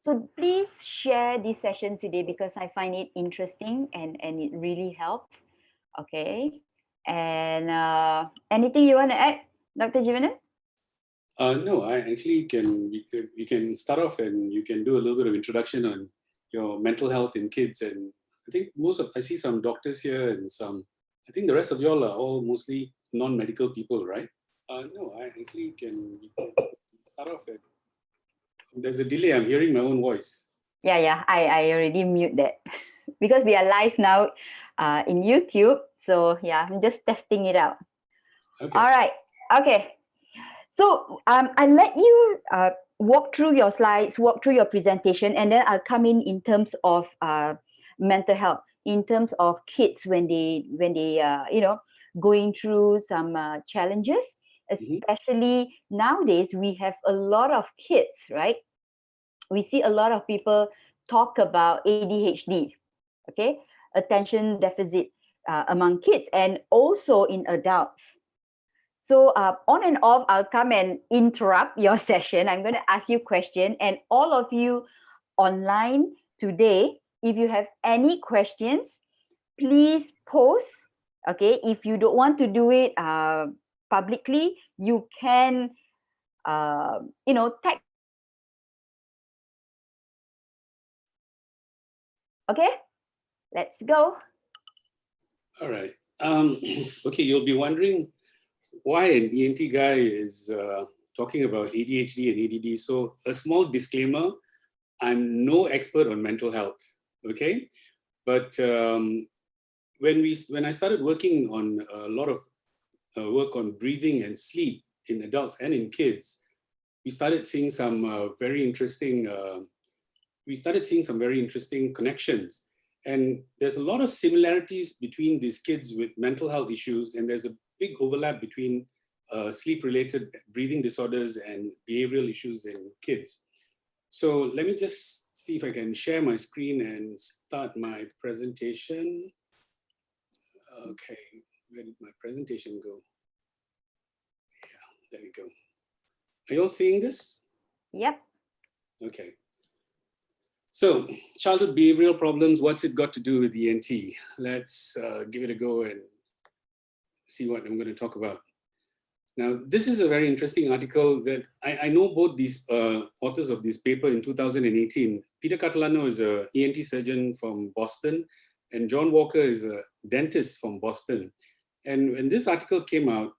So please share this session today because I find it interesting and it really helps. Okay. And anything you want to add, Dr. Jivanan? No, I actually you can start off and you can do a little bit of introduction on your mental health in kids. And I think I see some doctors here and I think the rest of y'all are all mostly non-medical people, right? No, I actually you can start off and there's a delay. I'm hearing my own voice. Yeah. I already mute that because we are live now in YouTube. So yeah, I'm just testing it out. Okay. All right. Okay. So I'll let you walk through your slides, walk through your presentation, and then I'll come in terms of mental health, in terms of kids when they going through some challenges. Especially nowadays, we have a lot of kids, right? We see a lot of people talk about ADHD, okay, attention deficit among kids, and also in adults. So on and off, I'll come and interrupt your session. I'm going to ask you a question, and all of you online today, if you have any questions, please post. Okay, if you don't want to do it publicly, you can, tag. Okay, let's go. All right. Okay, you'll be wondering why an ENT guy is talking about ADHD and ADD. So a small disclaimer, I'm no expert on mental health, okay? But when I started working on a lot of work on breathing and sleep in adults and in kids, we started seeing some very interesting connections. And there's a lot of similarities between these kids with mental health issues, and there's a big overlap between sleep-related breathing disorders and behavioral issues in kids. So let me just see if I can share my screen and start my presentation. Okay, where did my presentation go? Yeah, there we go. Are you all seeing this? Yep. Okay. So childhood behavioral problems, what's it got to do with ENT? Let's give it a go and see what I'm going to talk about. Now, this is a very interesting article that I know both these authors of this paper in 2018. Peter Catalano is an ENT surgeon from Boston, and John Walker is a dentist from Boston. And when this article came out,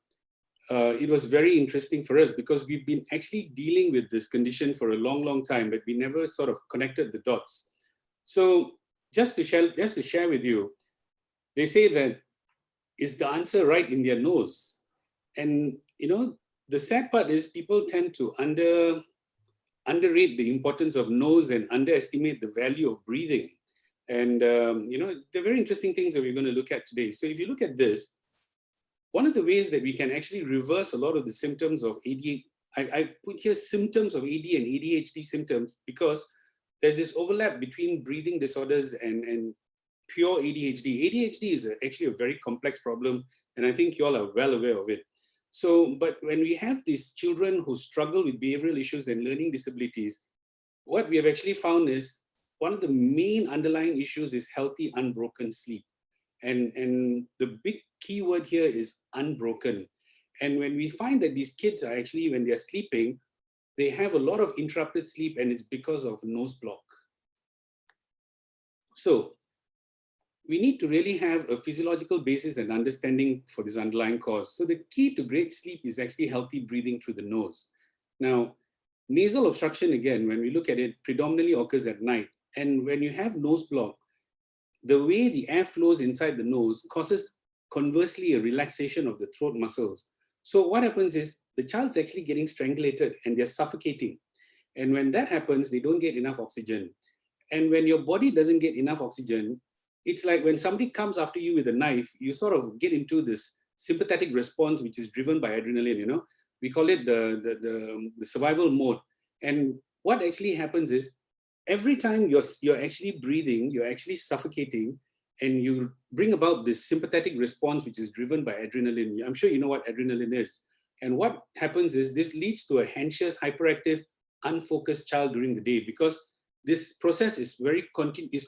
it was very interesting for us because we've been actually dealing with this condition for a long, long time, but we never sort of connected the dots. So just to share with you, they say that is the answer right in their nose? And the sad part is people tend to underrate the importance of nose and underestimate the value of breathing. And they're very interesting things that we're going to look at today. So if you look at this, one of the ways that we can actually reverse a lot of the symptoms of ADHD, I put here symptoms of AD and ADHD symptoms because there's this overlap between breathing disorders and pure ADHD. ADHD is actually a very complex problem, and I think you all are well aware of it. So, but when we have these children who struggle with behavioral issues and learning disabilities, what we have actually found is one of the main underlying issues is healthy, unbroken sleep. And the big key word here is unbroken. And when we find that these kids are actually, when they're sleeping, they have a lot of interrupted sleep, and it's because of nose block. So we need to really have a physiological basis and understanding for this underlying cause. So the key to great sleep is actually healthy breathing through the nose. Now, nasal obstruction, again, when we look at it, predominantly occurs at night. And when you have nose block, the way the air flows inside the nose causes, conversely, a relaxation of the throat muscles. So what happens is the child's actually getting strangulated and they're suffocating. And when that happens, they don't get enough oxygen. And when your body doesn't get enough oxygen, it's like when somebody comes after you with a knife, you sort of get into this sympathetic response, which is driven by adrenaline, We call it the survival mode. And what actually happens is every time you're actually breathing, you're actually suffocating, and you bring about this sympathetic response, which is driven by adrenaline. I'm sure you know what adrenaline is. And what happens is this leads to a anxious, hyperactive, unfocused child during the day because this process is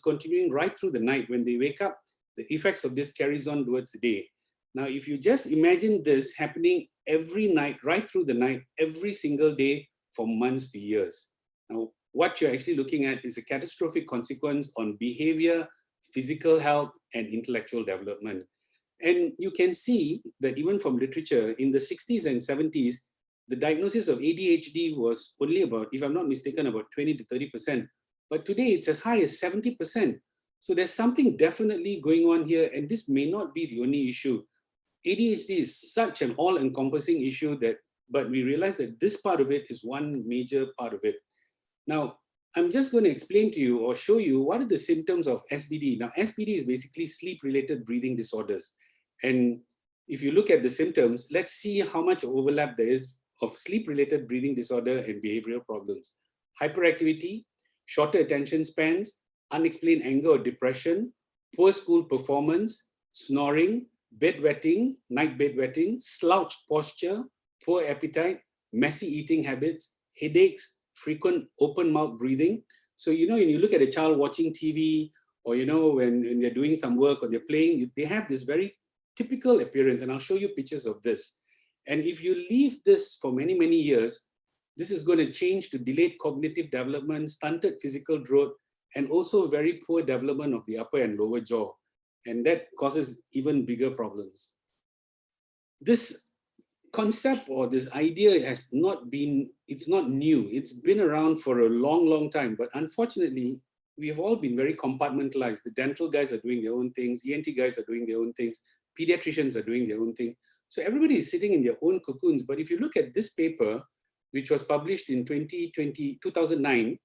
continuing right through the night. When they wake up, the effects of this carries on towards the day. Now, if you just imagine this happening every night, right through the night, every single day for months to years. Now, what you're actually looking at is a catastrophic consequence on behavior, physical health, and intellectual development. And you can see that even from literature, in the 60s and 70s, the diagnosis of ADHD was only about, if I'm not mistaken, about 20 to 30%. But today it's as high as 70%. So there's something definitely going on here, and this may not be the only issue. ADHD is such an all-encompassing issue that, but we realize that this part of it is one major part of it. Now, I'm just going to explain to you or show you what are the symptoms of SBD. Now, SBD is basically sleep-related breathing disorders. And if you look at the symptoms, let's see how much overlap there is of sleep-related breathing disorder and behavioral problems. Hyperactivity, shorter attention spans, unexplained anger or depression, poor school performance, snoring, bedwetting, night bedwetting, slouched posture, poor appetite, messy eating habits, headaches, frequent open mouth breathing. So, you know, when you look at a child watching TV, or, you know, when they're doing some work or they're playing, they have this very typical appearance, and I'll show you pictures of this. And if you leave this for many, many years, this is going to change to delayed cognitive development, stunted physical growth, and also very poor development of the upper and lower jaw. And that causes even bigger problems. This concept or this idea has not been, it's not new. It's been around for a long, long time. But unfortunately, we've all been very compartmentalized. The dental guys are doing their own things. ENT guys are doing their own things. Pediatricians are doing their own thing. So everybody is sitting in their own cocoons. But if you look at this paper, which was published in 2009,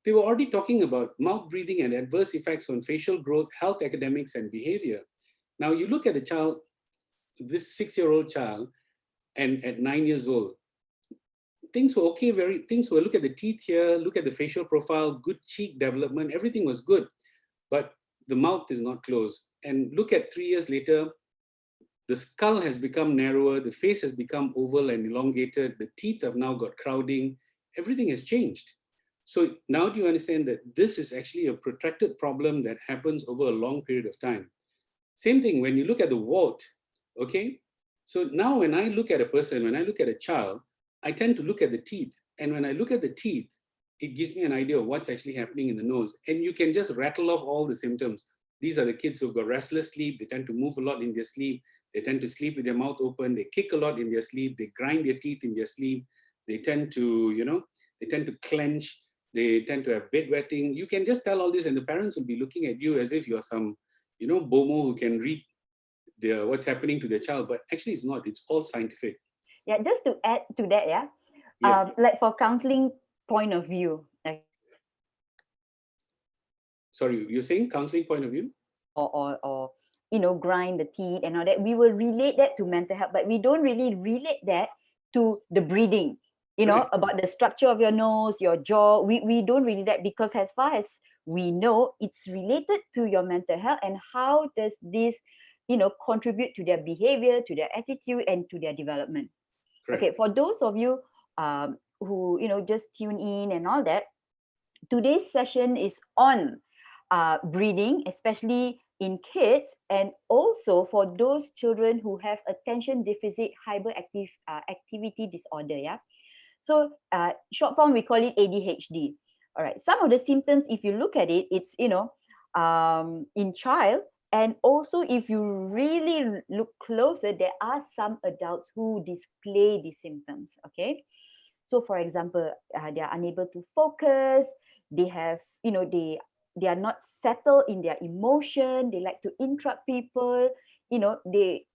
they were already talking about mouth breathing and adverse effects on facial growth, health, academics, and behavior. Now you look at the child, this 6-year-old child, and at 9 years old, things were okay, look at the teeth here, look at the facial profile, good cheek development, everything was good, but the mouth is not closed. And look at 3 years later, the skull has become narrower, the face has become oval and elongated, the teeth have now got crowding, everything has changed. So now do you understand that this is actually a protracted problem that happens over a long period of time? Same thing when you look at the wart, okay? So now when I look at a person, when I look at a child, I tend to look at the teeth. And when I look at the teeth, it gives me an idea of what's actually happening in the nose. And you can just rattle off all the symptoms. These are the kids who've got restless sleep. They tend to move a lot in their sleep. They tend to sleep with their mouth open. They kick a lot in their sleep. They grind their teeth in their sleep. They tend to, you know, they tend to clench. They tend to have bedwetting. You can just tell all this and the parents will be looking at you as if you're some, you know, BOMO who can read what's happening to their child, but actually it's not. It's all scientific. Yeah, just to add to that, like for counseling point of view. Sorry, you're saying counseling point of view? Or you know, grind the teeth and all that. We will relate that to mental health, but we don't really relate that to the breathing. You know, about the structure of your nose, your jaw. We don't really that, because as far as we know, it's related to your mental health and how does this, you know, contribute to their behavior, to their attitude, and to their development. Correct. Okay, for those of you who, you know, just tune in and all that, today's session is on breathing, especially in kids, and also for those children who have attention deficit hyperactive activity disorder. Yeah. So short form, we call it ADHD. All right. Some of the symptoms, if you look at it, it's, you know, in child, and also if you really look closer, there are some adults who display these symptoms. Okay. So for example, they are unable to focus. They have, you know, they are not settled in their emotion. They like to interrupt people. You know, they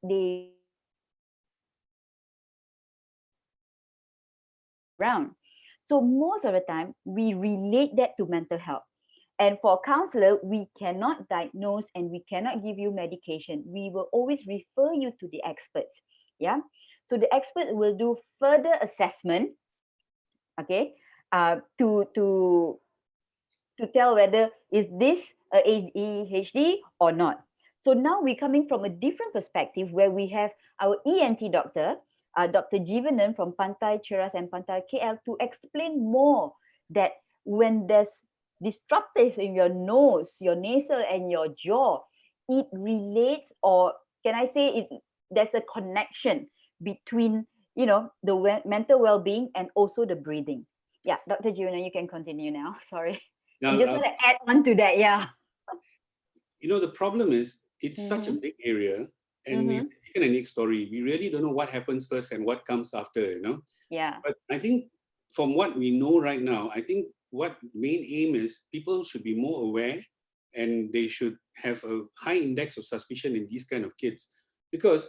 around. So most of the time, we relate that to mental health. And for a counselor, we cannot diagnose and we cannot give you medication. We will always refer you to the experts. Yeah. So the expert will do further assessment, okay, to tell whether is this a ADHD or not. So now we're coming from a different perspective where we have our ENT doctor, Dr. Jeevanan from Pantai Cheras and Pantai KL, to explain more that when there's disruptive in your nose, your nasal and your jaw, it relates, or can I say it, there's a connection between, you know, the mental well-being and also the breathing. Yeah, Dr. Juna, you can continue now. Sorry. I Now, just want to add on to that. Yeah. you know, the problem is it's such a Mm-hmm. big area, and we've taken a next story. We really don't know what happens first and what comes after, you know. Yeah. But I think from what we know right now, I think what main aim is people should be more aware, and they should have a high index of suspicion in these kind of kids. Because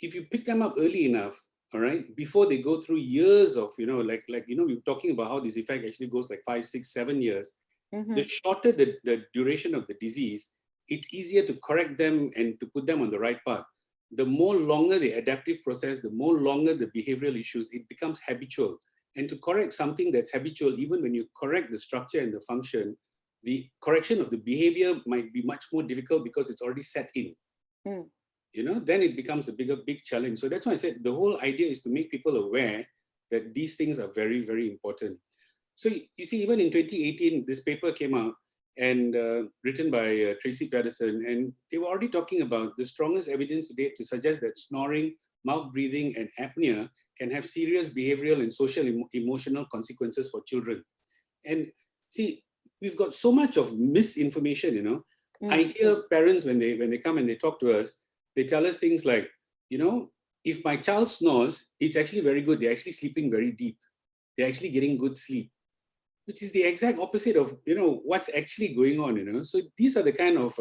if you pick them up early enough, all right, before they go through years of, you know, you know, we were talking about how this effect actually goes like 5, 6, 7 years. The shorter the duration of the disease, it's easier to correct them and to put them on the right path. The more longer the adaptive process, the more longer the behavioral issues, it becomes habitual. And to correct something that's habitual, even when you correct the structure and the function, the correction of the behavior might be much more difficult because it's already set in. Mm. You know, then it becomes a big challenge. So that's why I said the whole idea is to make people aware that these things are very, very important. So you see, even in 2018, this paper came out and written by Tracy Patterson, and they were already talking about the strongest evidence to date to suggest that snoring, mouth breathing, and apnea can have serious behavioral and social emotional consequences for children. And see, we've got so much of misinformation, you know. I hear parents when they come and they talk to us, they tell us things like, you know, if my child snores, it's actually very good. They're actually sleeping very deep. They're actually getting good sleep, which is the exact opposite of, you know, what's actually going on, you know. So these are the kind of,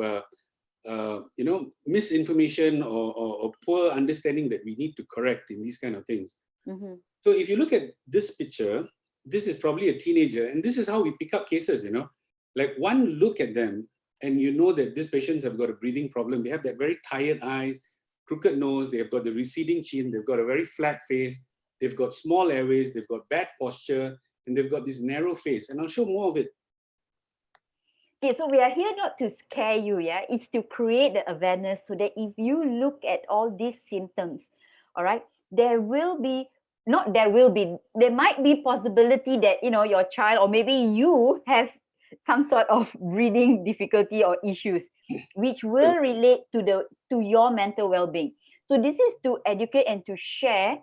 you know, misinformation or poor understanding that we need to correct in these kind of things. So if you look at this picture, this is probably a teenager, and this is how we pick up cases, you know. Like one look at them, and you know that these patients have got a breathing problem. They have that very tired eyes, crooked nose, they've got the receding chin, they've got a very flat face, they've got small airways, they've got bad posture, and they've got this narrow face. And I'll show more of it. Okay, so we are here not to scare you, yeah? It's to create the awareness so that if you look at all these symptoms, all right, there might be possibility that, you know, your child or maybe you have some sort of breathing difficulty or issues, which will relate to your mental well-being. So this is to educate and to share,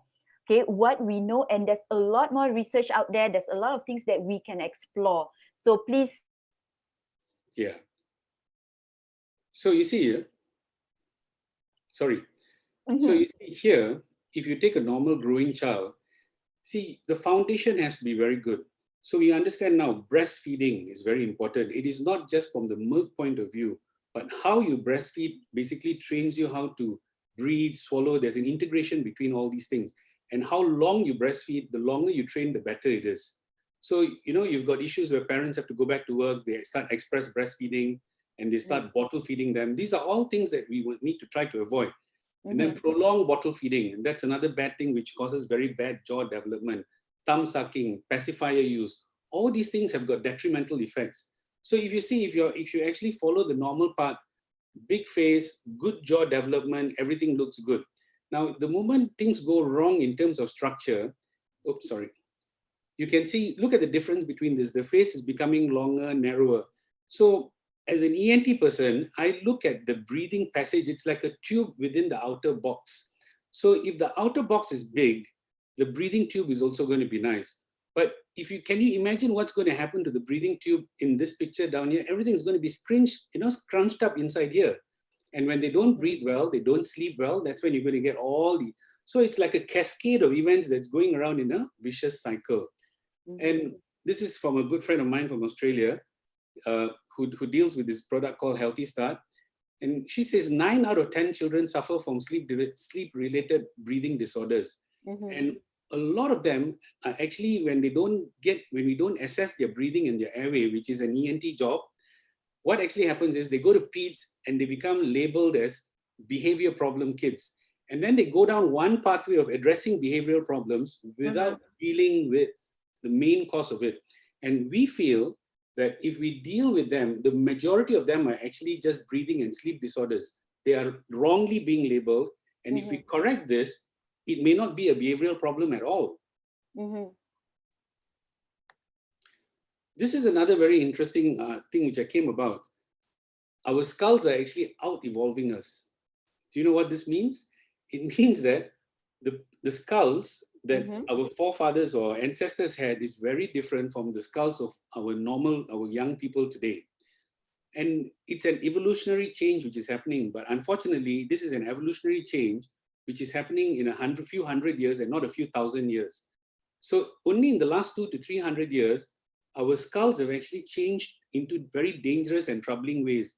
okay, what we know, and there's a lot more research out there. There's a lot of things that we can explore. So please. Yeah. So you see here, sorry. So you see here, if you take a normal growing child, see, the foundation has to be very good. So we understand now breastfeeding is very important. It is not just from the milk point of view, but how you breastfeed basically trains you how to breathe, swallow. There's an integration between all these things. And how long you breastfeed, the longer you train, the better it is. So, you know, you've got issues where parents have to go back to work, they start express breastfeeding, and they start bottle feeding them. These are all things that we would need to try to avoid. And then prolonged bottle feeding, and that's another bad thing which causes very bad jaw development, thumb sucking, pacifier use. All these things have got detrimental effects. So if you see, if you actually follow the normal path, big face, good jaw development, everything looks good. Now, the moment things go wrong in terms of structure, oops, sorry. You can see, look at the difference between this. The face is becoming longer, narrower. So as an ENT person, I look at the breathing passage. It's like a tube within the outer box. So if the outer box is big, the breathing tube is also going to be nice. But if you can you imagine what's going to happen to the breathing tube in this picture down here? Everything's going to be scrunched up inside here. And when they don't breathe well, they don't sleep well, that's when you're going to get all the... So it's like a cascade of events that's going around in a vicious cycle. And this is from a good friend of mine from Australia, who deals with this product called Healthy Start. And she says 9 out of 10 children suffer from sleep-related breathing disorders. And a lot of them are actually, when we don't assess their breathing and their airway, which is an ENT job, what actually happens is they go to peds and they become labeled as behavior problem kids. And then they go down one pathway of addressing behavioral problems without dealing with the main cause of it. And we feel that if we deal with them, the majority of them are actually just breathing and sleep disorders. They are wrongly being labeled. And if we correct this, it may not be a behavioral problem at all. this is another very interesting thing which I came about. Our skulls are actually out-evolving us. Do you know what this means? It means that the skulls that our forefathers or ancestors had is very different from the skulls of our young people today. And it's an evolutionary change which is happening. But unfortunately, this is an evolutionary change which is happening in a few hundred years and not a few thousand years. So only in the last 200 to 300 years, our skulls have actually changed into very dangerous and troubling ways.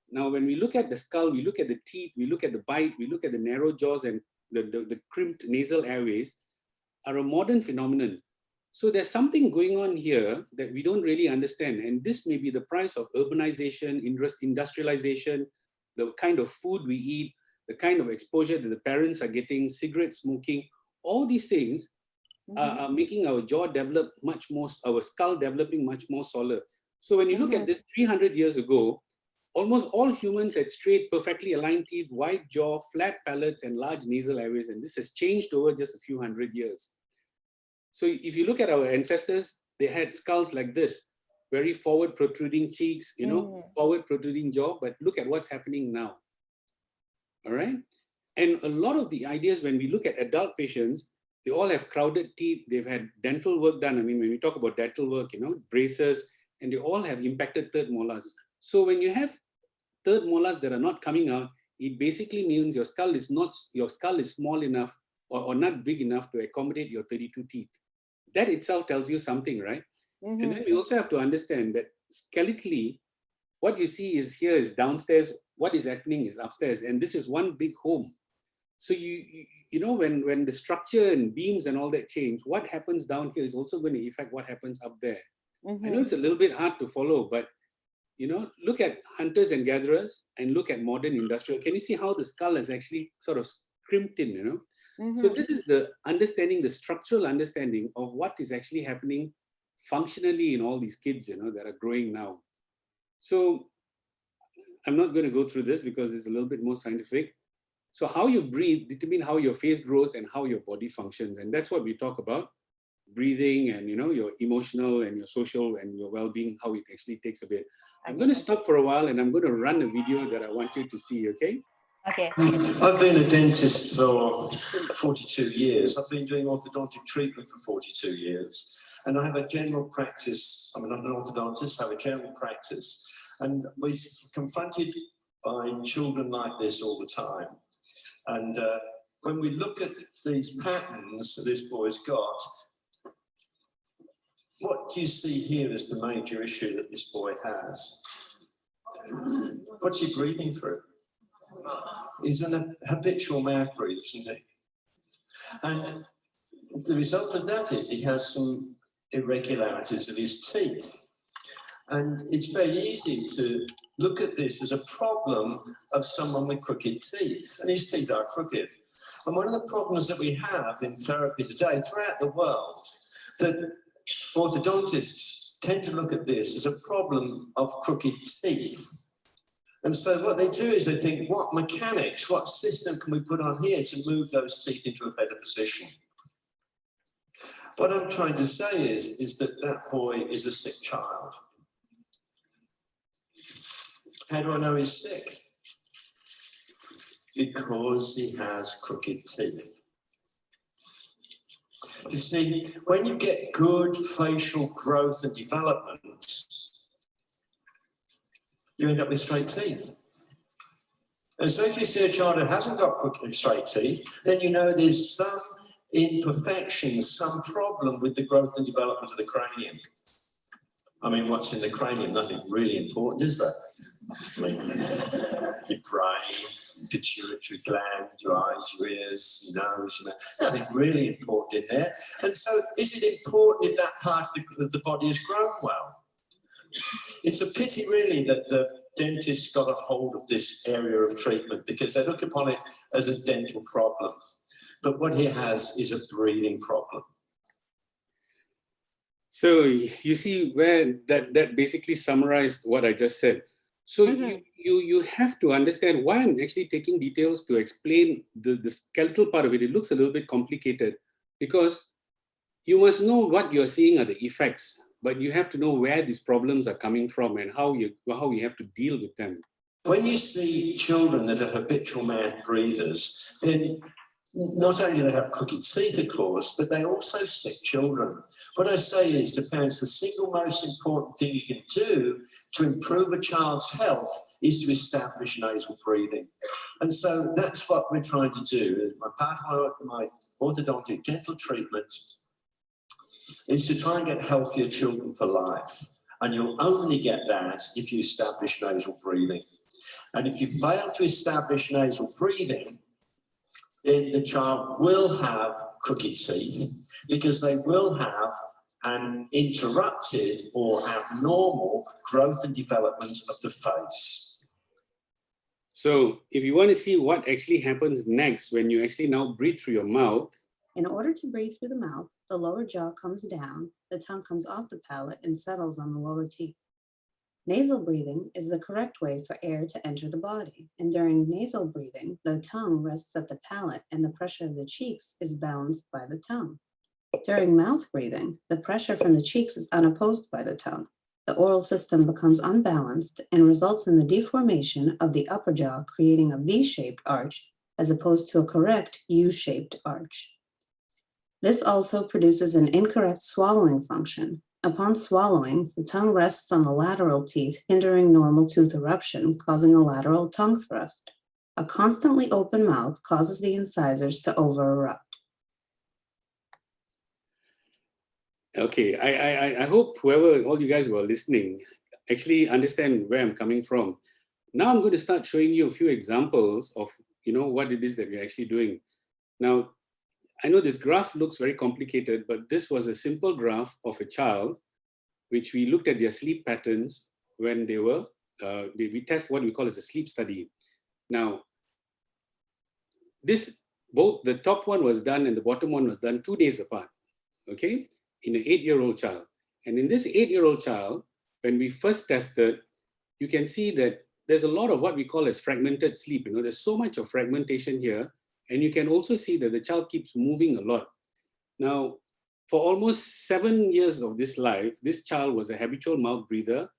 Now, when we look at the skull, we look at the teeth, we look at the bite, we look at the narrow jaws and the crimped nasal airways are a modern phenomenon. So there's something going on here that we don't really understand. And this may be the price of urbanization, industrialization, the kind of food we eat, the kind of exposure that the parents are getting, cigarette smoking, all these things are making our jaw develop much more, our skull developing much more solid. So when you look at this 300 years ago, almost all humans had straight, perfectly aligned teeth, wide jaw, flat palates, and large nasal airways. And this has changed over just a few hundred years. So if you look at our ancestors, they had skulls like this, very forward protruding cheeks, forward protruding jaw, but look at what's happening now. All right. And a lot of the ideas when we look at adult patients, they all have crowded teeth, they've had dental work done. I mean, when we talk about dental work, braces, and they all have impacted third molars. So when you have third molars that are not coming out, it basically means your skull is small enough or not big enough to accommodate your 32 teeth. That itself tells you something, right? And then we also have to understand that skeletally, what you see is here is downstairs, what is happening is upstairs, and this is one big home. So when the structure and beams and all that change, what happens down here is also going to affect what happens up there. I know it's a little bit hard to follow, but look at hunters and gatherers and look at modern industrial. Can you see how the skull is actually sort of crimped in, So this is the understanding, the structural understanding of what is actually happening functionally in all these kids, that are growing now. So I'm not going to go through this because it's a little bit more scientific. So how you breathe determines how your face grows and how your body functions. And that's what we talk about. Breathing and, your emotional and your social and your well-being, how it actually takes a bit. I'm going to stop for a while and I'm going to run a video that I want you to see, okay? Okay. I've been a dentist for 42 years. I've been doing orthodontic treatment for 42 years. And I have a general practice. I'm not an orthodontist, I have a general practice. And we're confronted by children like this all the time. And when we look at these patterns that this boy's got, what do you see here is the major issue that this boy has? What's he breathing through? He's an habitual mouth breather, isn't he? And the result of that is he has some irregularities of his teeth. And it's very easy to look at this as a problem of someone with crooked teeth, and his teeth are crooked. And one of the problems that we have in therapy today throughout the world, that orthodontists tend to look at this as a problem of crooked teeth. And so what they do is they think, what mechanics, what system can we put on here to move those teeth into a better position? What I'm trying to say is that that boy is a sick child. How do I know he's sick? Because he has crooked teeth. You see, when you get good facial growth and development, you end up with straight teeth. And so if you see a child that hasn't got crooked straight teeth, then you know there's some imperfection, some problem with the growth and development of the cranium. I mean, what's in the cranium? Nothing really important, is there? I mean, your brain, pituitary gland, your eyes, your ears, your nose, your mouth. Nothing really important in there. And so is it important if that part of the body has grown well? It's a pity really that the dentist got a hold of this area of treatment because they look upon it as a dental problem. But what he has is a breathing problem. So you see where that basically summarized what I just said. So you have to understand why I'm actually taking details to explain the skeletal part of it. It looks a little bit complicated because you must know what you're seeing are the effects. but you have to know where these problems are coming from and how you have to deal with them. When you see children that are habitual mouth breathers, then not only do they have crooked teeth, of course, but they're also sick children. What I say is to parents, the single most important thing you can do to improve a child's health is to establish nasal breathing. And so that's what we're trying to do. As my part of my orthodontic dental treatment is to try and get healthier children for life. And you'll only get that if you establish nasal breathing. And if you fail to establish nasal breathing, then the child will have crooked teeth because they will have an interrupted or abnormal growth and development of the face. So if you want to see what actually happens next when you actually now breathe through your mouth. In order to breathe through the mouth, the lower jaw comes down, the tongue comes off the palate and settles on the lower teeth. Nasal breathing is the correct way for air to enter the body, and during nasal breathing, the tongue rests at the palate and the pressure of the cheeks is balanced by the tongue. During mouth breathing, the pressure from the cheeks is unopposed by the tongue. The oral system becomes unbalanced and results in the deformation of the upper jaw, creating a V-shaped arch as opposed to a correct U-shaped arch. This also produces an incorrect swallowing function. Upon swallowing, the tongue rests on the lateral teeth, hindering normal tooth eruption, causing a lateral tongue thrust. A constantly open mouth causes the incisors to over-erupt. Okay, I hope all you guys who are listening actually understand where I'm coming from. Now I'm going to start showing you a few examples of what it is that we're actually doing. Now, I know this graph looks very complicated, but this was a simple graph of a child, which we looked at their sleep patterns when they were, we test what we call as a sleep study. Now, both the top one was done and the bottom one was done 2 days apart, okay, in an 8-year-old child. And in this 8-year-old child, when we first tested, you can see that there's a lot of what we call as fragmented sleep. There's so much of fragmentation here. And you can also see that the child keeps moving a lot. Now, for almost 7 years of this life, this child was a habitual mouth breather,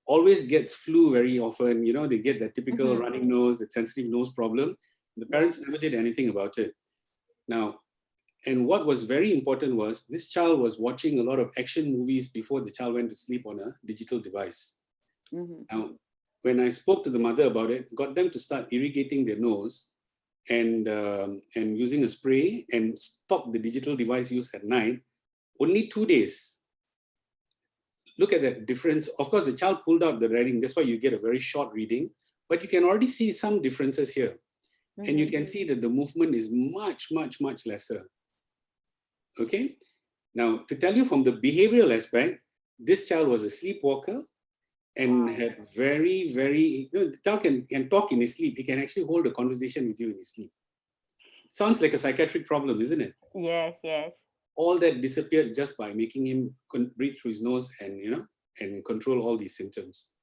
always gets flu very often. They get that typical running nose, that sensitive nose problem. The parents never did anything about it. Now, and what was very important was this child was watching a lot of action movies before the child went to sleep on a digital device. Now, when I spoke to the mother about it, got them to start irrigating their nose, and using a spray and stop the digital device use at night, only 2 days. Look at that difference. Of course, the child pulled out the reading. That's why you get a very short reading, but you can already see some differences here. And you can see that the movement is much, much, much lesser. Okay. Now, to tell you from the behavioral aspect, this child was a sleepwalker and had very, very, the child can talk in his sleep. He can actually hold a conversation with you in his sleep. Sounds like a psychiatric problem, isn't it? Yes, yes. All that disappeared just by making him breathe through his nose and, and control all these symptoms.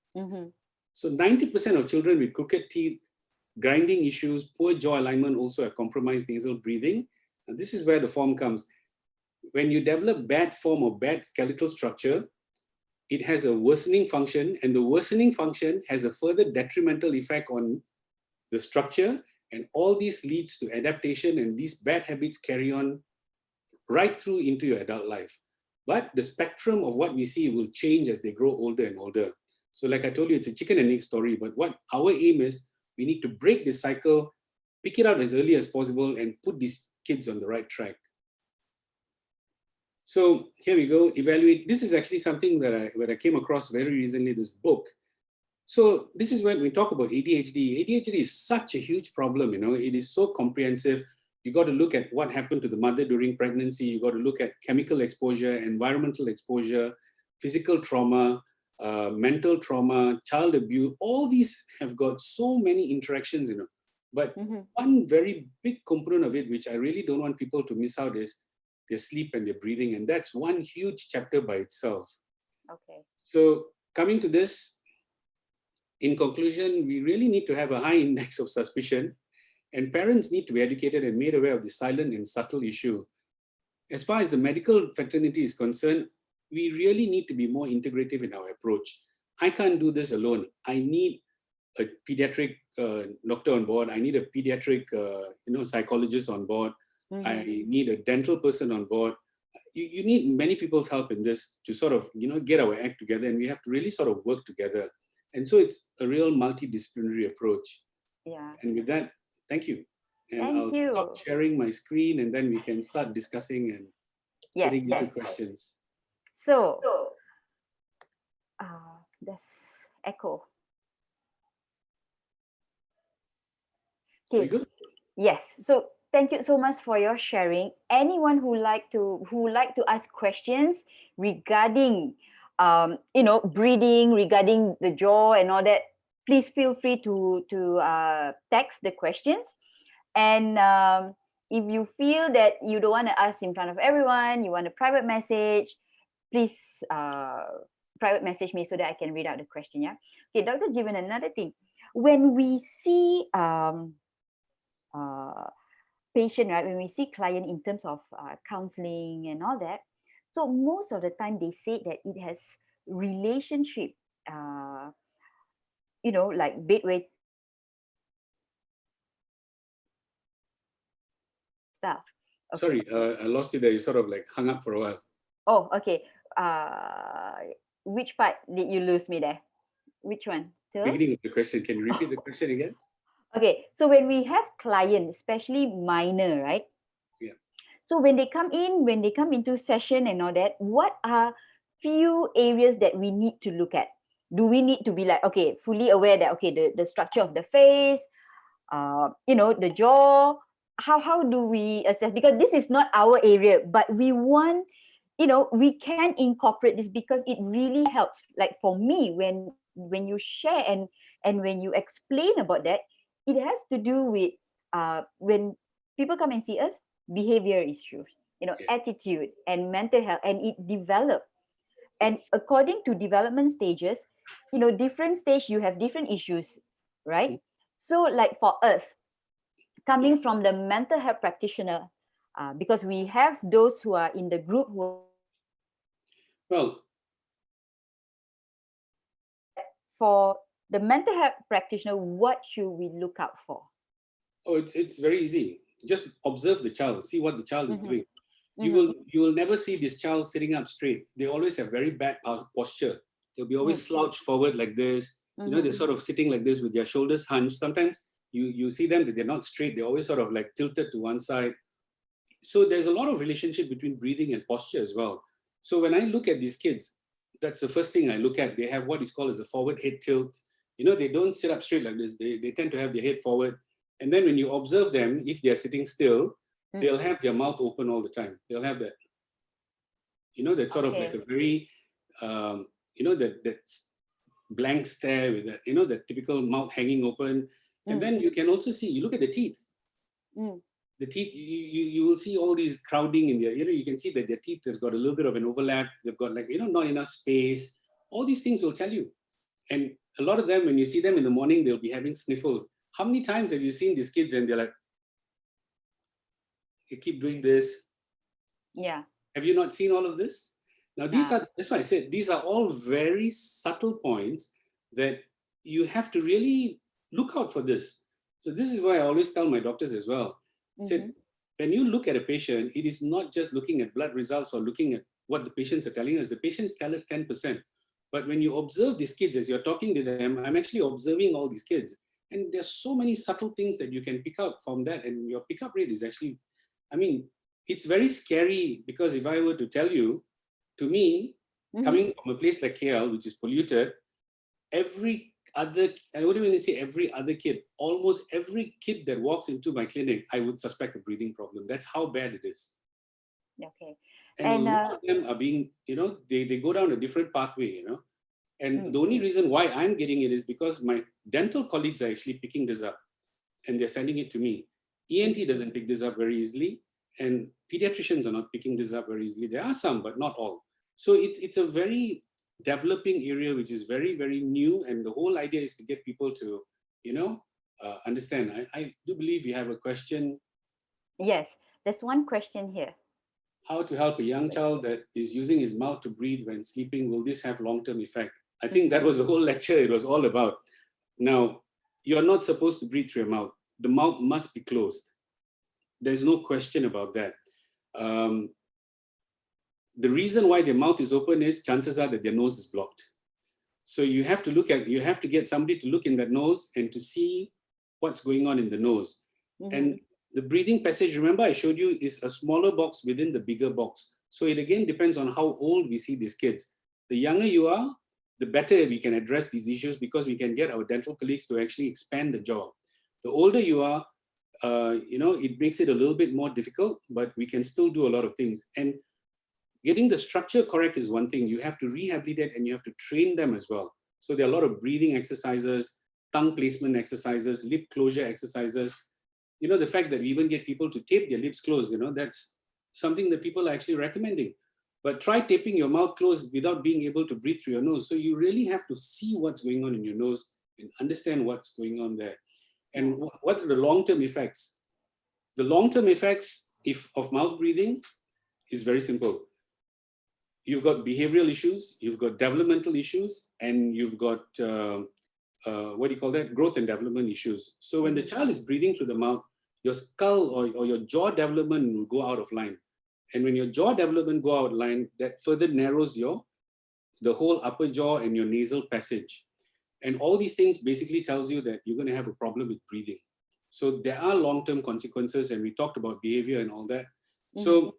So 90% of children with crooked teeth, grinding issues, poor jaw alignment also have compromised nasal breathing. And this is where the form comes. When you develop bad form or bad skeletal structure, it has a worsening function, and the worsening function has a further detrimental effect on the structure, and all this leads to adaptation, and these bad habits carry on right through into your adult life. But the spectrum of what we see will change as they grow older and older. So like I told you, it's a chicken and egg story, but what our aim is, we need to break this cycle, pick it out as early as possible, and put these kids on the right track. So here we go, evaluate. This is actually something that I came across very recently, this book. So this is when we talk about ADHD. ADHD is such a huge problem, it is so comprehensive. You got to look at what happened to the mother during pregnancy. You got to look at chemical exposure, environmental exposure, physical trauma, mental trauma, child abuse. All these have got so many interactions, But one very big component of it, which I really don't want people to miss out, is their sleep and their breathing. And that's one huge chapter by itself. Okay. So coming to this, in conclusion, we really need to have a high index of suspicion, and parents need to be educated and made aware of the silent and subtle issue. As far as the medical fraternity is concerned, we really need to be more integrative in our approach. I can't do this alone. I need a pediatric doctor on board. I need a pediatric psychologist on board. I need a dental person on board. You need many people's help in this to sort of get our act together, and we have to really sort of work together. And so it's a real multidisciplinary approach. Yeah. And with that, thank you. And Thank I'll you. stop sharing my screen, and then we can start discussing and Yes. getting into questions. So, there's echo. Very good. Yes. So thank you so much for your sharing. Anyone who like to ask questions regarding breathing, regarding the jaw and all that, please feel free to text the questions. And if you feel that you don't want to ask in front of everyone, you want a private message, please private message me so that I can read out the question. Yeah. Okay, Dr. Jivan, another thing. When we see patient, right, when we see client in terms of counseling and all that, so most of the time they say that it has relationship, like bedway stuff. Okay. Sorry, I lost you there. You sort of like hung up for a while. Oh, okay. Which part did you lose me there? Which one? Till? Beginning of the question. Can you repeat the question again? Okay, so when we have clients, especially minor, right? Yeah. So when they come into session and all that, what are few areas that we need to look at? Do we need to be like, okay, fully aware that, okay, the structure of the face, the jaw, how do we assess? Because this is not our area, but we want, we can incorporate this because it really helps. Like for me, when you share and when you explain about that, it has to do with when people come and see us, behavior issues, attitude and mental health, and it develops. And according to development stages, different stage you have different issues, right? So like for us, coming from the mental health practitioner, because we have those who are in the group who. Well, for the mental health practitioner, what should we look out for? Oh, it's very easy. Just observe the child, see what the child is doing. You will never see this child sitting up straight. They always have very bad posture. They'll be always slouched forward like this. They're sort of sitting like this with their shoulders hunched. Sometimes you see them that they're not straight. They're always sort of like tilted to one side. So there's a lot of relationship between breathing and posture as well. So when I look at these kids, that's the first thing I look at. They have what is called as a forward head tilt. They don't sit up straight like this. They tend to have their head forward. And then when you observe them, if they're sitting still, they'll have their mouth open all the time. They'll have that, that sort of like a very, that blank stare with that, that typical mouth hanging open. And then you can also see, you look at the teeth. The teeth, you will see all these crowding in there. You can see that their teeth has got a little bit of an overlap. They've got like, not enough space. All these things will tell you. And a lot of them, when you see them in the morning, they'll be having sniffles. How many times have you seen these kids and they're like, they keep doing this? Yeah. Have you not seen all of this? Now, that's why I said, these are all very subtle points that you have to really look out for this. So this is why I always tell my doctors as well. I said, when you look at a patient, it is not just looking at blood results or looking at what the patients are telling us. The patients tell us 10%. But when you observe these kids, as you're talking to them, I'm actually observing all these kids. And there's so many subtle things that you can pick up from that. And your pickup rate is actually, it's very scary, because if I were to tell you, to me, coming from a place like KL, which is polluted, every other, I wouldn't even say every other kid, almost every kid that walks into my clinic, I would suspect a breathing problem. That's how bad it is. Okay. And a lot of them are being, they go down a different pathway, And the only reason why I'm getting it is because my dental colleagues are actually picking this up and they're sending it to me. ENT doesn't pick this up very easily, and pediatricians are not picking this up very easily. There are some, but not all. So it's a very developing area, which is very, very new. And the whole idea is to get people to, understand. I do believe you have a question. Yes, there's one question here. how to help a young child that is using his mouth to breathe when sleeping. Will this have long-term effect? I think that was the whole lecture it was all about. Now, you're not supposed to breathe through your mouth. The mouth must be closed. There's no question about that. The reason why their mouth is open is chances are that their nose is blocked. So you have to get somebody to look in that nose and to see what's going on in the nose. And the breathing passage, remember I showed you, is a smaller box within the bigger box. So it again depends on how old we see these kids. The younger you are, the better we can address these issues because we can get our dental colleagues to actually expand the jaw. The older you are, it makes it a little bit more difficult, but we can still do a lot of things. And getting the structure correct is one thing. You have to rehabilitate and you have to train them as well. So there are a lot of breathing exercises, tongue placement exercises, lip closure exercises. The fact that we even get people to tape their lips closed, that's something that people are actually recommending. But try taping your mouth closed without being able to breathe through your nose. So you really have to see what's going on in your nose and understand what's going on there. And what are the long-term effects? The long-term effects of mouth breathing is very simple. You've got behavioral issues, you've got developmental issues, and you've got, growth and development issues. So when the child is breathing through the mouth, your skull or your jaw development will go out of line. And when your jaw development go out of line, that further narrows the whole upper jaw and your nasal passage. And all these things basically tells you that you're going to have a problem with breathing. So there are long-term consequences, and we talked about behavior and all that. So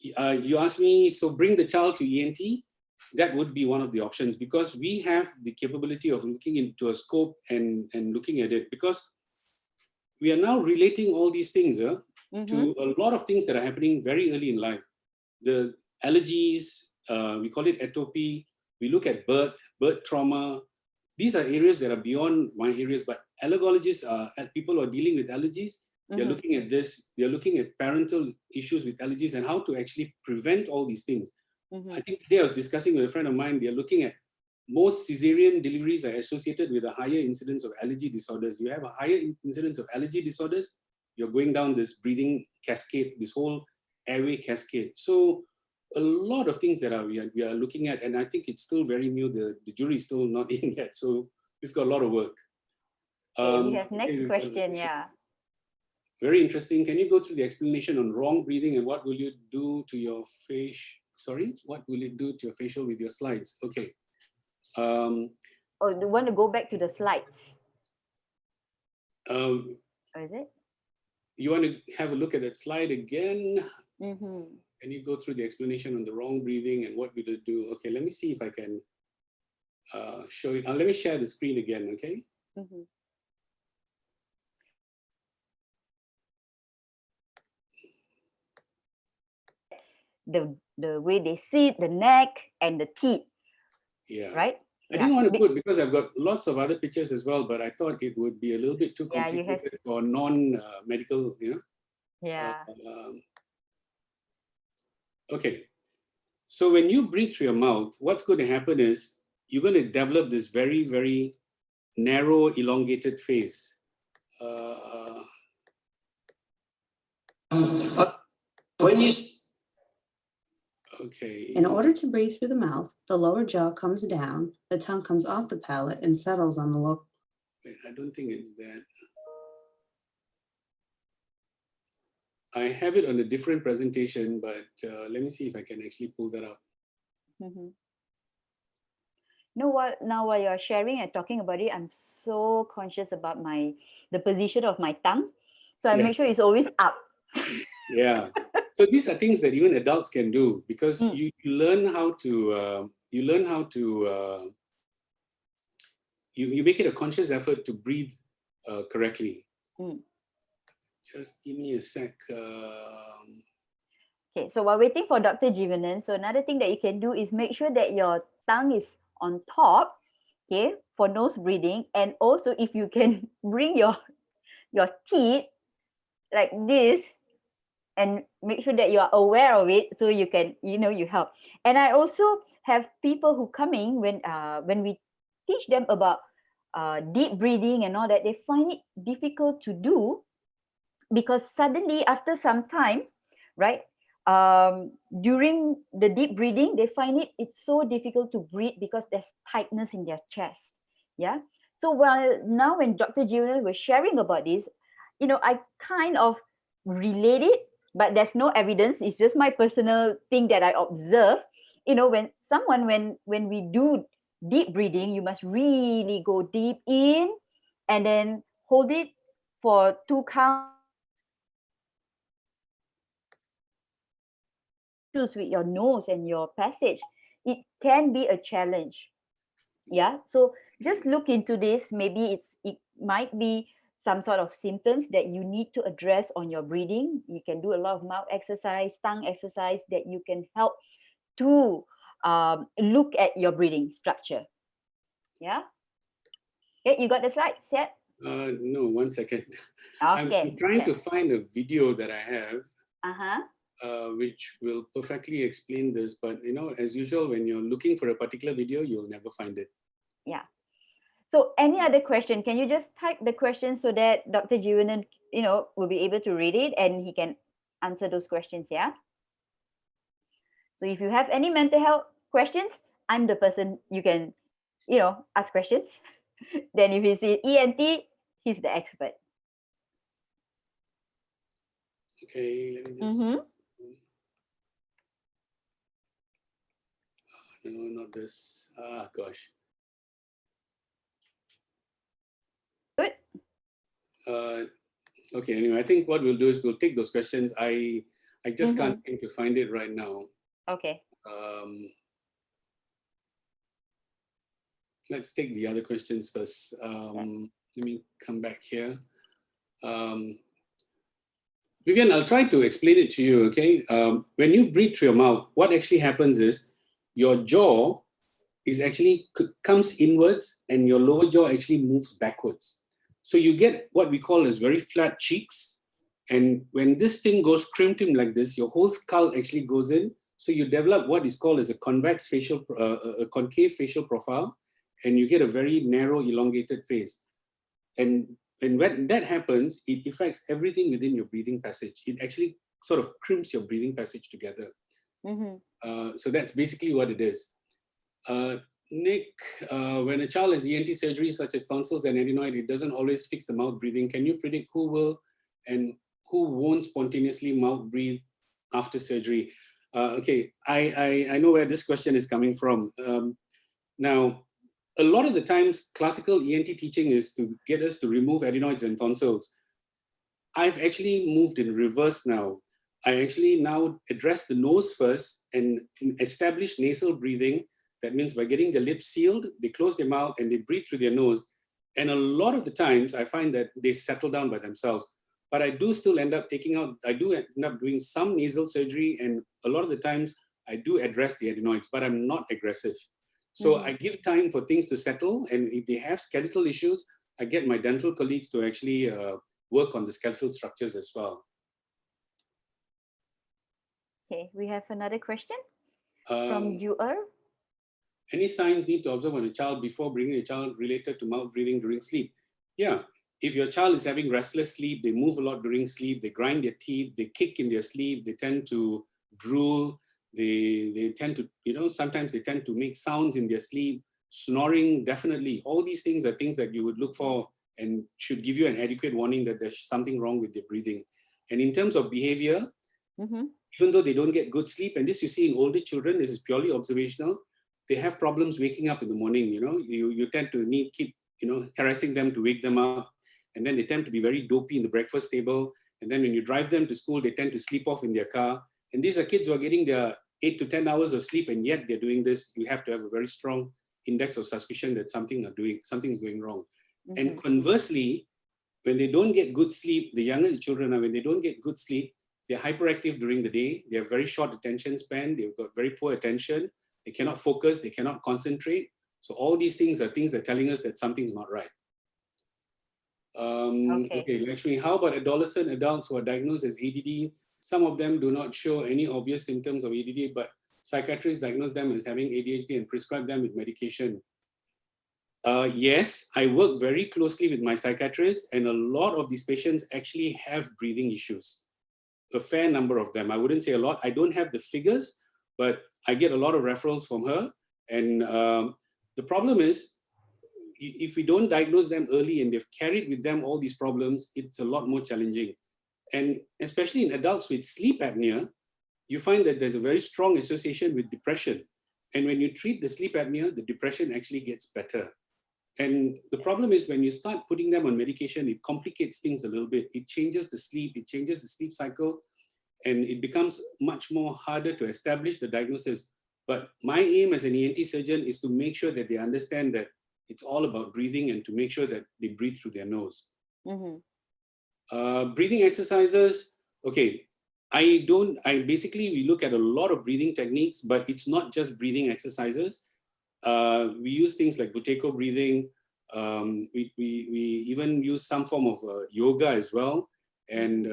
you asked me, so bring the child to ENT. That would be one of the options because we have the capability of looking into a scope and looking at it, because we are now relating all these things to a lot of things that are happening very early in life. The allergies, we call it atopy. We look at birth trauma. These are areas that are beyond my areas, but allergologists are people who are dealing with allergies. They're looking at this. They're looking at parental issues with allergies and how to actually prevent all these things. I think today I was discussing with a friend of mine. They're looking at most cesarean deliveries are associated with a higher incidence of allergy disorders. You have a higher incidence of allergy disorders, you're going down this breathing cascade, this whole airway cascade. So a lot of things that we are looking at, and I think it's still very new. The jury is still not in yet, so we've got a lot of work. We have next question, yeah. Very interesting. Can you go through the explanation on wrong breathing and what will you do to your face? Sorry, what will it do to your facial with your slides? Okay. Do you want to go back to the slides? Or is it? You want to have a look at that slide again? Can you go through the explanation on the wrong breathing and what will it do? Okay, let me see if I can show it. Let me share the screen again, okay? The way they sit, the neck, and the teeth. Yeah. Right? I didn't want to put, because I've got lots of other pictures as well, but I thought it would be a little bit too complicated for non-medical, Yeah. Okay. So when you breathe through your mouth, what's going to happen is you're going to develop this very, very narrow, elongated face. When you... Okay. In order to breathe through the mouth, the lower jaw comes down, the tongue comes off the palate and settles on the lower. Wait, I don't think it's that. I have it on a different presentation, but let me see if I can actually pull that out. Now while you're sharing and talking about it, I'm so conscious about the position of my tongue. So I make sure it's always up. Yeah. So these are things that even adults can do, because you learn how to you make it a conscious effort to breathe correctly. Just give me a sec. Okay, so while waiting for Dr. Jeevanan, so another thing that you can do is make sure that your tongue is on top, okay, for nose breathing. And also if you can bring your teeth like this and make sure that you are aware of it, so you can, you help. And I also have people who coming when we teach them about deep breathing and all that, they find it difficult to do, because suddenly after some time, right, during the deep breathing, they find it's so difficult to breathe because there's tightness in their chest. Yeah. So now when Dr. Jiwal was sharing about this, I kind of relate it, but there's no evidence. It's just my personal thing that I observe. When we do deep breathing, you must really go deep in and then hold it for 2 counts with your nose and your passage. It can be a challenge. Yeah. So just look into this. Maybe it might be some sort of symptoms that you need to address on your breathing. You can do a lot of mouth exercise, tongue exercise that you can help to look at your breathing structure. Yeah. Okay, you got the slides yet? No, 1 second. Okay. I'm trying to find a video that I have, Uh-huh. which will perfectly explain this. But as usual, when you're looking for a particular video, you'll never find it. Yeah. So any other question? Can you just type the question so that Dr. Jiwanan, will be able to read it and he can answer those questions, yeah? So if you have any mental health questions, I'm the person you can, ask questions. Then if he's in ENT, he's the expert. Okay, let me just... No, not this. Gosh. Good. Okay, anyway, I think what we'll do is we'll take those questions. I just can't seem to find it right now. Okay. Let's take the other questions first. Let me come back here. Vivian, I'll try to explain it to you, okay? When you breathe through your mouth, what actually happens is your jaw is actually comes inwards and your lower jaw actually moves backwards. So you get what we call as very flat cheeks. And when this thing goes crimp-tim like this, your whole skull actually goes in. So you develop what is called as a convex facial, a concave facial profile, and you get a very narrow, elongated face. And when that happens, it affects everything within your breathing passage. It actually sort of crimps your breathing passage together. So that's basically what it is. Nick, when a child has ENT surgery such as tonsils and adenoid, it doesn't always fix the mouth breathing. Can you predict who will and who won't spontaneously mouth breathe after surgery? Okay, I know where this question is coming from. Now, a lot of the times, classical ENT teaching is to get us to remove adenoids and tonsils. I've actually moved in reverse now. I actually now address the nose first and establish nasal breathing. That means by getting the lips sealed, they close their mouth and they breathe through their nose. And a lot of the times I find that they settle down by themselves. But I do still end up doing some nasal surgery, and a lot of the times I do address the adenoids, but I'm not aggressive. So I give time for things to settle, and if they have skeletal issues, I get my dental colleagues to actually work on the skeletal structures as well. Okay, we have another question from Yuer. Any signs need to observe on a child before bringing a child related to mouth breathing during sleep? Yeah, if your child is having restless sleep, they move a lot during sleep, they grind their teeth, they kick in their sleep, they tend to drool, they tend to, sometimes they tend to make sounds in their sleep, snoring, definitely. All these things are things that you would look for and should give you an adequate warning that there's something wrong with their breathing. And in terms of behavior, even though they don't get good sleep, and this you see in older children, this is purely observational, they have problems waking up in the morning. You tend to keep harassing them to wake them up, and then they tend to be very dopey in the breakfast table. And then when you drive them to school, they tend to sleep off in their car. And these are kids who are getting their 8 to 10 hours of sleep, and yet they're doing this. You have to have a very strong index of suspicion that something's going wrong. And conversely, when they don't get good sleep, the younger the children are, when they don't get good sleep, they're hyperactive during the day. They have very short attention span. They've got very poor attention. They cannot focus. They cannot concentrate. So all these things are things that are telling us that something's not right. Okay, Lakshmi, how about adolescent adults who are diagnosed as ADD? Some of them do not show any obvious symptoms of ADD, but psychiatrists diagnose them as having ADHD and prescribe them with medication. Yes, I work very closely with my psychiatrist, and a lot of these patients actually have breathing issues. a fair number of them. I wouldn't say a lot. I don't have the figures, but I get a lot of referrals from her. And the problem is, if we don't diagnose them early and they've carried with them all these problems, it's a lot more challenging. And especially in adults with sleep apnea, you find that there's a very strong association with depression. And when you treat the sleep apnea, the depression actually gets better. And the problem is when you start putting them on medication, it complicates things a little bit. It changes the sleep, it changes the sleep cycle, and it becomes much more harder to establish the diagnosis. But my aim as an ENT surgeon is to make sure that they understand that it's all about breathing and to make sure that they breathe through their nose. Breathing exercises, okay. Basically, we look at a lot of breathing techniques, but it's not just breathing exercises. We use things like Buteyko breathing. We even use some form of yoga as well. And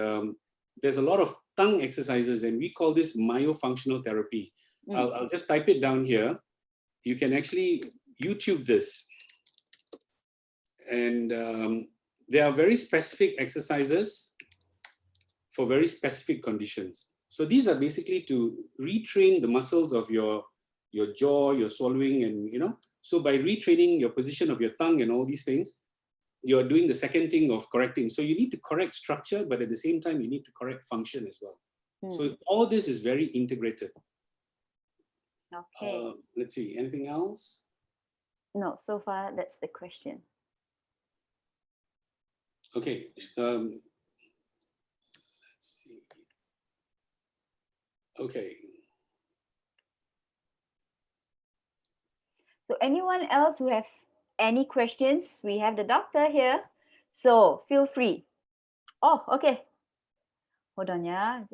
there's a lot of tongue exercises, and we call this myofunctional therapy. I'll just type it down here. You can actually YouTube this. And there are very specific exercises for very specific conditions. So these are basically to retrain the muscles of your jaw, your swallowing, and so by retraining your position of your tongue and all these things, you're doing the second thing of correcting. So you need to correct structure, but at the same time, you need to correct function as well. So all this is very integrated. Okay. Let's see, anything else? No, so far that's the question. Okay. Let's see. Okay. So anyone else who have any questions? We have the doctor here, so feel free. Oh, okay. Hold on, yeah.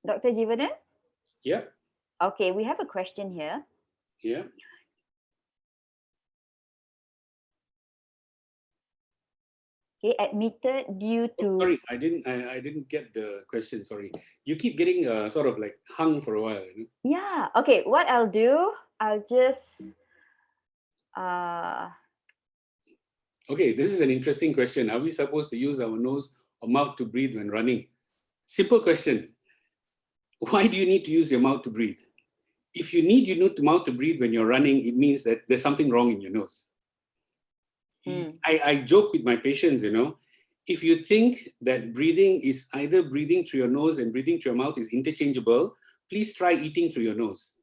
Dr. Jeevanan? Yep. Okay, we have a question here. Yeah. Okay, admitted due to... Sorry, I didn't get the question, sorry. You keep getting sort of like hung for a while. Yeah, okay, what I'll do, I'll just... Okay, this is an interesting question. Are we supposed to use our nose or mouth to breathe when running? Simple question. Why do you need to use your mouth to breathe? If you need your mouth to breathe when you're running, it means that there's something wrong in your nose. I joke with my patients, if you think that breathing is either breathing through your nose and breathing through your mouth is interchangeable, please try eating through your nose.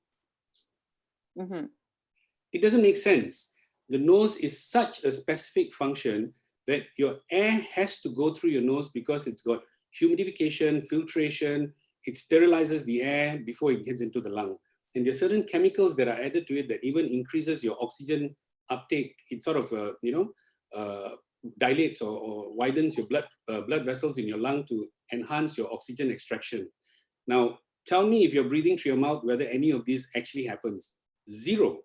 It doesn't make sense. The nose is such a specific function that your air has to go through your nose because it's got humidification, filtration, it sterilizes the air before it gets into the lung. And there's certain chemicals that are added to it that even increases your oxygen uptake. It sort of, dilates or widens your blood vessels in your lung to enhance your oxygen extraction. Now, tell me if you're breathing through your mouth, whether any of this actually happens. Zero.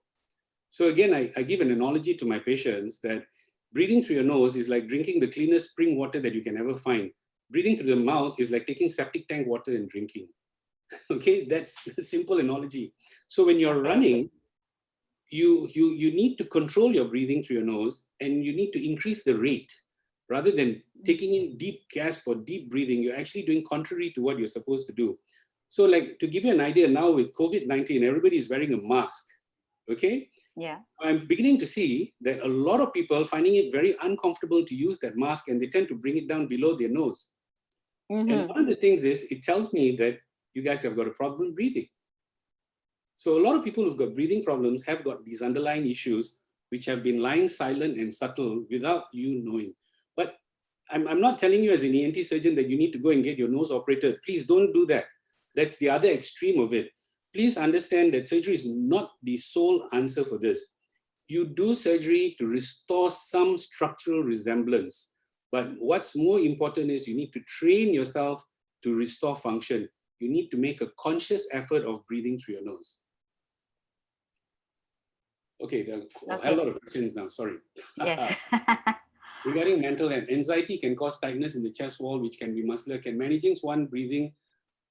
So again, I give an analogy to my patients that breathing through your nose is like drinking the cleanest spring water that you can ever find. Breathing through the mouth is like taking septic tank water and drinking. Okay, that's a simple analogy. So when you're running, you need to control your breathing through your nose, and you need to increase the rate. Rather than taking in deep gasp or deep breathing, you're actually doing contrary to what you're supposed to do. So like, to give you an idea, now with COVID-19, everybody's wearing a mask, okay? Yeah. I'm beginning to see that a lot of people finding it very uncomfortable to use that mask, and they tend to bring it down below their nose. And one of the things is, it tells me that you guys have got a problem breathing. So a lot of people who've got breathing problems have got these underlying issues which have been lying silent and subtle without you knowing. But I'm not telling you as an ENT surgeon that you need to go and get your nose operated. Please don't do that. That's the other extreme of it. Please understand that surgery is not the sole answer for this. You do surgery to restore some structural resemblance. But what's more important is you need to train yourself to restore function. You need to make a conscious effort of breathing through your nose. Okay, there are a lot of questions now, sorry. Yes. Regarding mental health, anxiety can cause tightness in the chest wall, which can be muscular. Can managing one breathing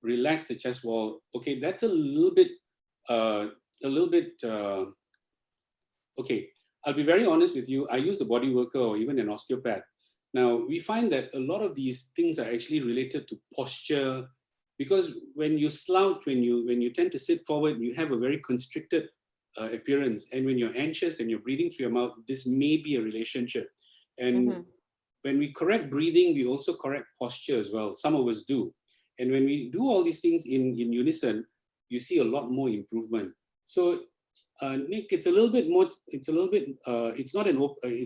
relax the chest wall? Okay, that's a little bit Okay, I'll be very honest with you. I use a body worker or even an osteopath. Now, we find that a lot of these things are actually related to posture, because when you slouch, when you tend to sit forward, you have a very constricted appearance. And when you're anxious and you're breathing through your mouth, this may be a relationship. And when we correct breathing, we also correct posture as well. Some of us do. And when we do all these things in unison, you see a lot more improvement. So Nick, it's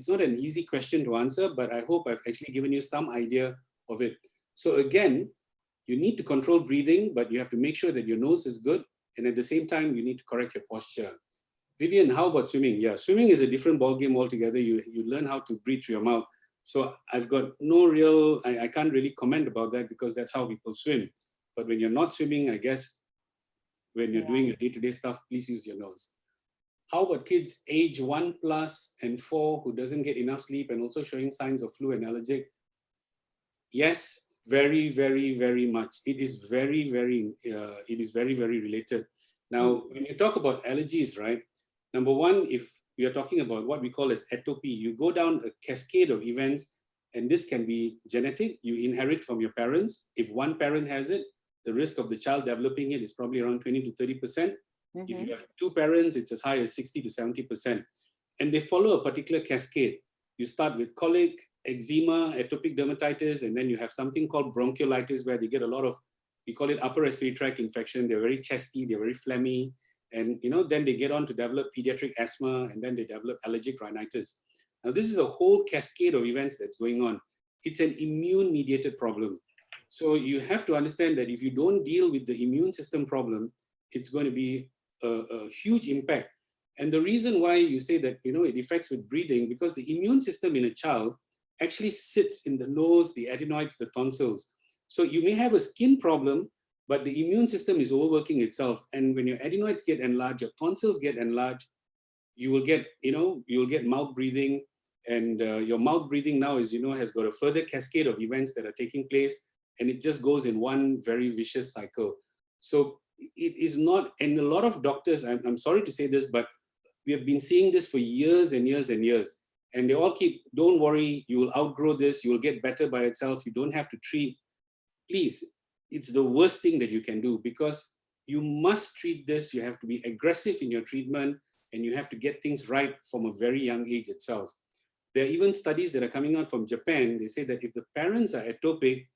not an easy question to answer, but I hope I've actually given you some idea of it. So again, you need to control breathing, but you have to make sure that your nose is good. And at the same time, you need to correct your posture. Vivian, how about swimming? Yeah, swimming is a different ballgame altogether. You learn how to breathe through your mouth. So I've got no real, I can't really comment about that because that's how people swim. But when you're not swimming, I guess, when you're doing your day-to-day stuff, please use your nose. How about kids age 1+ and 4 who doesn't get enough sleep and also showing signs of flu and allergic? Yes, very, very, very much. It is very, very related. Now, when you talk about allergies, right? Number one, if we are talking about what we call as atopy, you go down a cascade of events, and this can be genetic. You inherit from your parents. If one parent has it, the risk of the child developing it is probably around 20 to 30%. If you have 2 parents, it's as high as 60 to 70%. And they follow a particular cascade. You start with colic, eczema, atopic dermatitis, and then you have something called bronchiolitis, where they get a lot of, we call it upper respiratory tract infection. They're very chesty, they're very phlegmy. And then they get on to develop pediatric asthma, and then they develop allergic rhinitis. Now, this is a whole cascade of events that's going on. It's an immune-mediated problem. So you have to understand that if you don't deal with the immune system problem, it's going to be a huge impact. And the reason why you say that, it affects with breathing, because the immune system in a child actually sits in the nose, the adenoids, the tonsils. So you may have a skin problem, but the immune system is overworking itself. And when your adenoids get enlarged, your tonsils get enlarged, you will get mouth breathing. And your mouth breathing now, as you know, has got a further cascade of events that are taking place. And it just goes in one very vicious cycle. So it is not, and a lot of doctors, I'm sorry to say this, but we have been seeing this for years and years and years. And they all keep, don't worry, you will outgrow this, you will get better by itself, you don't have to treat. Please, it's the worst thing that you can do, because you must treat this. You have to be aggressive in your treatment, and you have to get things right from a very young age itself. There are even studies that are coming out from Japan. They say that if the parents are atopic,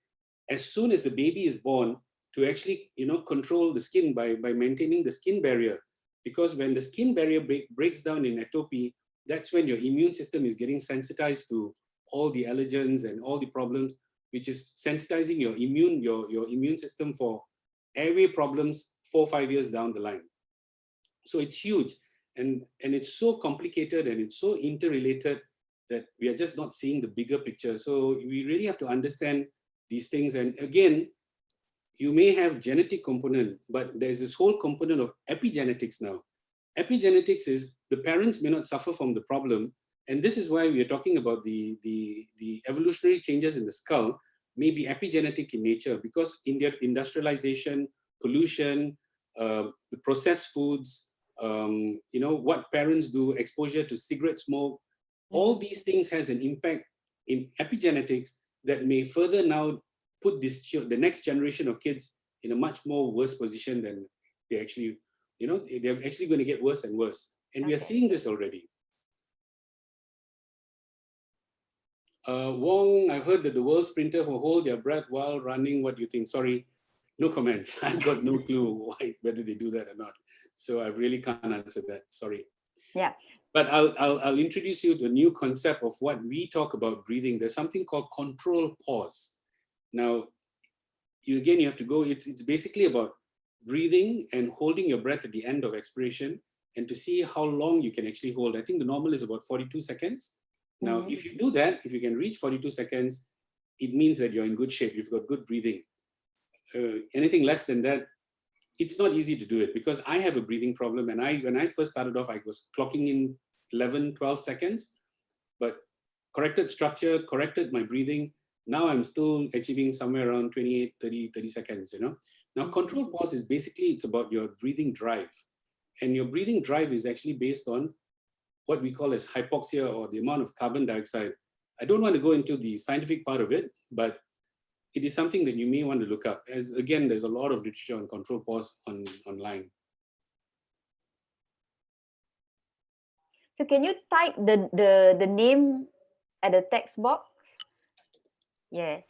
as soon as the baby is born, to actually control the skin by maintaining the skin barrier. Because when the skin barrier breaks down in atopy, that's when your immune system is getting sensitized to all the allergens and all the problems, which is sensitizing your immune system for airway problems 4 or 5 years down the line. So it's huge, and it's so complicated, and it's so interrelated that we are just not seeing the bigger picture. So we really have to understand these things. And again, you may have genetic component, but there's this whole component of epigenetics now. Epigenetics is the parents may not suffer from the problem. And this is why we are talking about the evolutionary changes in the skull may be epigenetic in nature, because industrialization, pollution, the processed foods, what parents do, exposure to cigarette smoke, all these things has an impact in epigenetics that may further now put the next generation of kids in a much more worse position than they actually, they're actually going to get worse and worse. And we are seeing this already. Wong, I've heard that the world sprinters will hold their breath while running. What do you think? Sorry, no comments. I've got no clue whether they do that or not. So I really can't answer that. Sorry. Yeah. But I'll introduce you to a new concept of what we talk about breathing. There's something called control pause. Now, you have to go, it's basically about breathing and holding your breath at the end of expiration, and to see how long you can actually hold. I think the normal is about 42 seconds. Now, if you do that, if you can reach 42 seconds, it means that you're in good shape. You've got good breathing. Anything less than that, it's not easy to do it, because I have a breathing problem. And when I first started off, I was clocking in 11, 12 seconds, but corrected structure, corrected my breathing. Now I'm still achieving somewhere around 28, 30 seconds, Now, control pause is basically, it's about your breathing drive. And your breathing drive is actually based on what we call as hypoxia, or the amount of carbon dioxide. I don't want to go into the scientific part of it, but it is something that you may want to look up. As again, there's a lot of literature on control pause online. So can you type the name at the text box? Yes.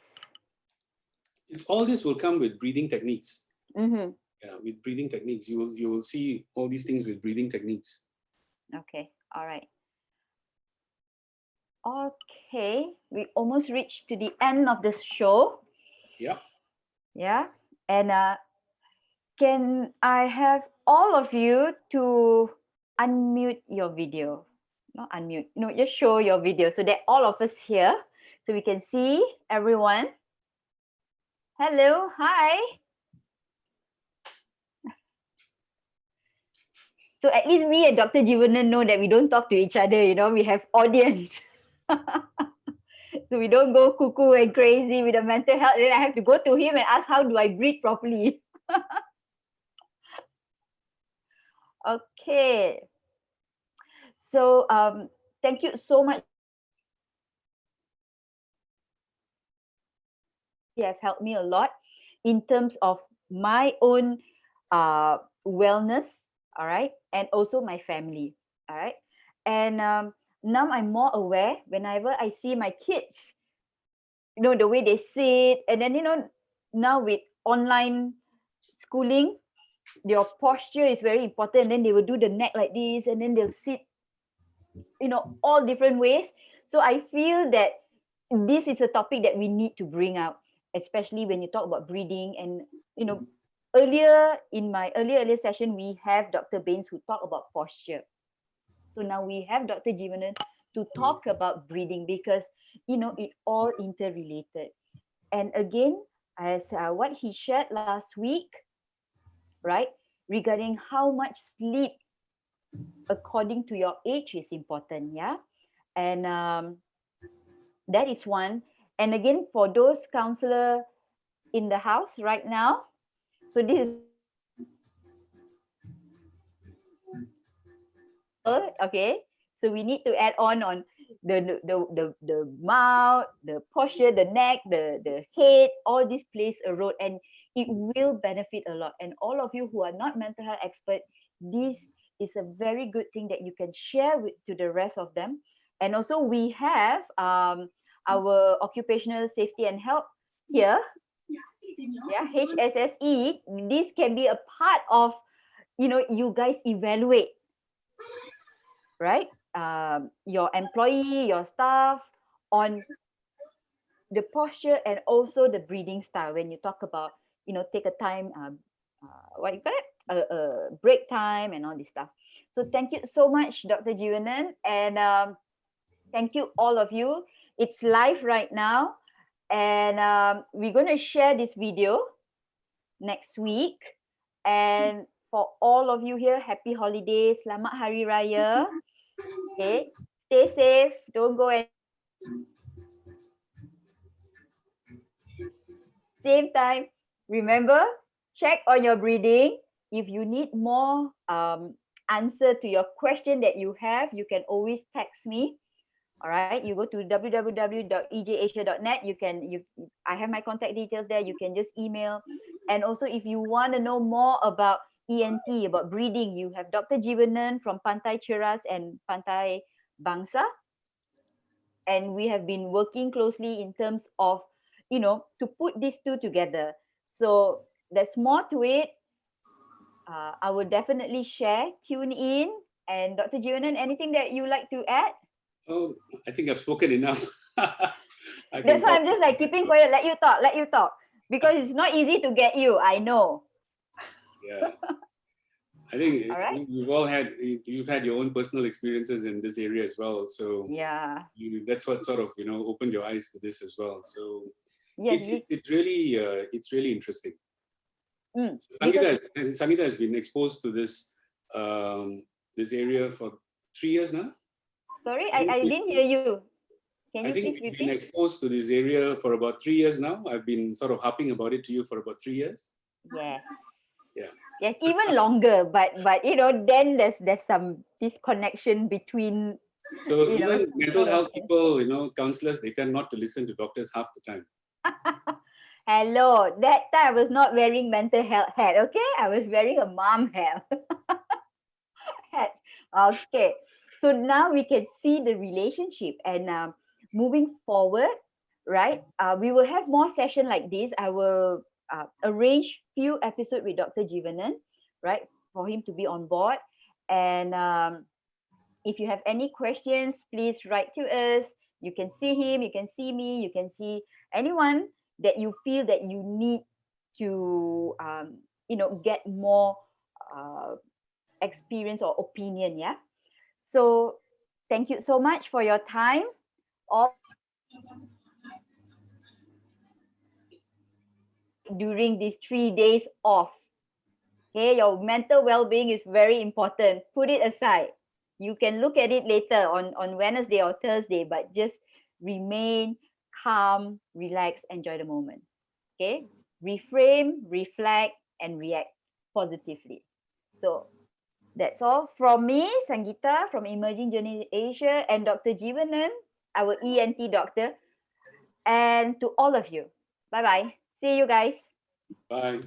It's all this will come with breathing techniques. Mm-hmm. Yeah, with breathing techniques, you will see all these things with breathing techniques. Okay. All right. Okay. We almost reached to the end of this show. Yeah. Yeah. And can I have all of you to unmute your video? Not unmute. No, just show your video so that all of us here, so we can see everyone. Hello. Hi. So at least me and Dr. Jeevanan know that we don't talk to each other, we have audience. So we don't go cuckoo and crazy with the mental health. Then I have to go to him and ask, how do I breathe properly? Okay. So thank you so much. You have helped me a lot in terms of my own wellness, all right, and also my family, all right. And now I'm more aware whenever I see my kids, the way they sit, and then now with online schooling, your posture is very important. And then they will do the neck like this, and then they'll sit, all different ways. So I feel that this is a topic that we need to bring out, especially when you talk about breathing. And earlier in my earlier session, we have Dr. Bains who talked about posture. So now we have Dr. Jeevanan to talk about breathing, because it all interrelated. And again, as what he shared last week, right, regarding how much sleep according to your age is important, yeah. And that is one. And again, for those counselor in the house right now, so this is okay. So we need to add on the mouth, the posture, the neck, the head. All this plays a role, and it will benefit a lot. And all of you who are not mental health expert, this is a very good thing that you can share to the rest of them. And also we have our occupational safety and health here. Yeah, HSSE. This can be a part of, you guys evaluate, right? Your employee, your staff on the posture and also the breathing style. When you talk about, take a time, what you call it, break time and all this stuff. So thank you so much, Dr. Jeevanan, and thank you all of you. It's live right now, and we're going to share this video next week. And for all of you here, happy holidays, Selamat Hari Raya. Okay, stay safe. Don't go and same time. Remember, check on your breathing. If you need more answer to your question that you have, you can always text me. All right, you go to www.ejasia.net. I have my contact details there. You can just email. And also, if you want to know more about ENT, about breathing, you have Dr. Jeevanan from Pantai Cheras and Pantai Bangsa. And we have been working closely in terms of, to put these two together. So there's more to it. I will definitely share, tune in. And Dr. Jeevanan, anything that you like to add? Oh, I think I've spoken enough. That's why I'm just like keeping quiet, let you talk. Because it's not easy to get you, I know. Yeah. I think right. you've had your own personal experiences in this area as well. So yeah, that's what sort of, opened your eyes to this as well. So yes, it's really interesting. So Sangeeta has been exposed to this this area for 3 years now. Sorry, I didn't hear you. Can you please repeat? I've been exposed to this area for about 3 years now. I've been sort of harping about it to you for about 3 years. Yes. Yeah. Yes, even longer. But then there's some this connection between. So You know, even mental all of health us. people, counselors, they tend not to listen to doctors half the time. Hello, that time I was not wearing mental health hat, okay? I was wearing a mom hat. Okay, so now we can see the relationship, and moving forward, right? We will have more session like this. I will arrange few episode with Dr. Jivanan, right, for him to be on board. And if you have any questions, please write to us. You can see him, you can see me, you can see anyone that you feel that you need to get more uh, experience or opinion. Yeah, so thank you so much for your time all during these 3 days off. Okay, your mental well-being is very important. Put it aside. You can look at it later on Wednesday or Thursday, but just remain calm, relax, enjoy the moment. Okay, reframe, reflect, and react positively. So that's all from me, Sangeeta from Emerging Journey Asia, and Dr. Jivanan, our ENT doctor, and to all of you. Bye bye. See you guys. Bye.